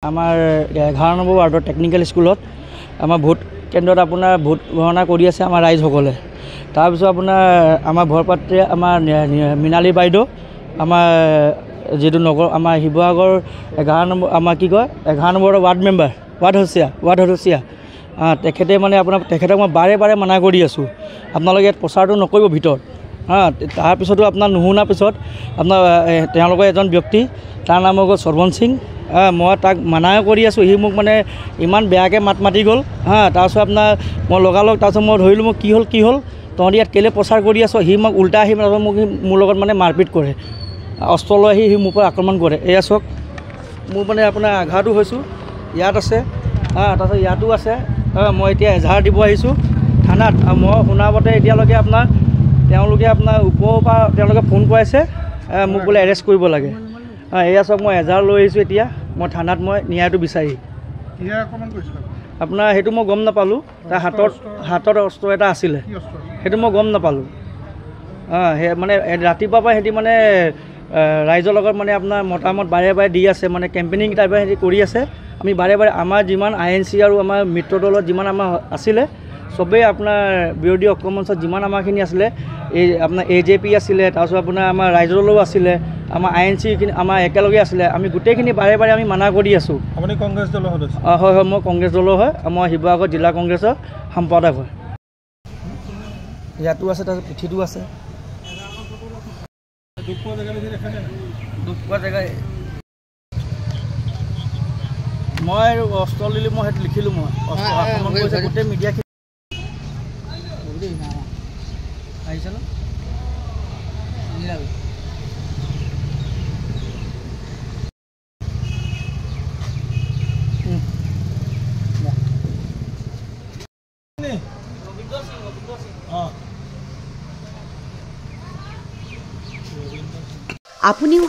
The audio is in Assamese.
আমাৰ 11 নম্বৰ ৱাৰ্ডৰ টেকনিকেল স্কুলত আমাৰ ভোট কেন্দ্ৰত আপোনাৰ ভোট গণনা কৰি আছে আমাৰ ৰাইজসকলে। তাৰপিছত আপোনাৰ আমাৰ ভৰপাত্ৰে আমাৰ মৃণালী বাইদেউ আমাৰ যেটো নগৰ আমাৰ শিৱসাগৰ 11 নম্বৰ আমাৰ কি কয় 11 নম্বৰৰ ৱাৰ্ড মেম্বাৰ ৱাৰ্ড সদস্যা তেখেতে মানে আপোনাৰ তেখেতক মই বাৰে বাৰে মানা কৰি আছোঁ আপোনালোকে ইয়াত প্ৰচাৰটো নকৰিব ভিতৰত তাৰপিছতো আপোনাৰ নুশুনাৰ পিছত আপোনাৰ তেওঁলোকৰ এজন ব্যক্তি তাৰ নাম হ'ল সৰ্বন সিং মই তাক মানা কৰি আছোঁ সি মোক মানে ইমান বেয়াকৈ মাতি গ'ল তাৰপিছত আপোনাৰ মই লগালগ তাৰপিছত মই ধৰিলোঁ মোক কি হ'ল তহঁতি ইয়াত কেলৈ প্ৰচাৰ কৰি আছ সি মোক উল্টা আহি মোক মোৰ লগত মানে মাৰপিট কৰে অস্ত্ৰ লৈ আহি সি মোৰ পৰা আক্ৰমণ কৰে এয়া চাওক মোৰ মানে আপোনাৰ আঘাতো হৈছোঁ ইয়াত আছে তাৰপিছত ইয়াতো আছে মই এতিয়া এজাহাৰ দিব আহিছোঁ থানাত মই শুনামতে এতিয়ালৈকে তেওঁলোকে আপোনাৰ ওপৰৰ পৰা তেওঁলোকে ফোন কৰাইছে মোক বোলে এৰেষ্ট কৰিব লাগে এয়া চাওক মই এজাহাৰ লৈ আহিছোঁ এতিয়া মই থানাত মই ন্যায়টো বিচাৰি আপোনাৰ সেইটো মই গম নাপালোঁ তাৰ হাতত অস্ত্ৰ এটা আছিলে সেইটো মই গম নাপালোঁ সেই মানে ৰাতিপুৱাৰ পৰা সিহঁতি মানে ৰাইজৰ লগত মানে আপোনাৰ মতামত বাৰে বাৰে দি আছে মানে কেম্পেইনিং টাইপৰ সিহঁতি কৰি আছে আমি বাৰে বাৰে আমাৰ যিমান INC আৰু আমাৰ মিত্ৰ দলত যিমান আমাৰ আছিলে চবেই আপোনাৰ বিৰোধী অকমঞ্চত যিমান আমাৰখিনি আছিলে এই আপোনাৰ AJP আছিলে তাৰপিছত আপোনাৰ আমাৰ ৰাইজৰ দলো আছিলে আমাৰ INC আমাৰ একেলগে আছিলে আমি গোটেইখিনি বাৰে বাৰে আমি মানা কৰি আছোঁ আপুনি কংগ্ৰেছ দলৰ সদস্য হয় মই কংগ্ৰেছ দলৰ হয় মই শিৱসাগৰ জিলা কংগ্ৰেছৰ সম্পাদক হয় ইয়াতো আছে তাৰপিছত পিঠিতো আছে দুখ পোৱা জেগা মই অস্ত্ৰ লিলি মই সেইটো লিখিলোঁ মই অস্ত্ৰ আক্ৰমণ কৰিছে গোটেই মিডিয়াখিনি আহিছে ন আপুনিও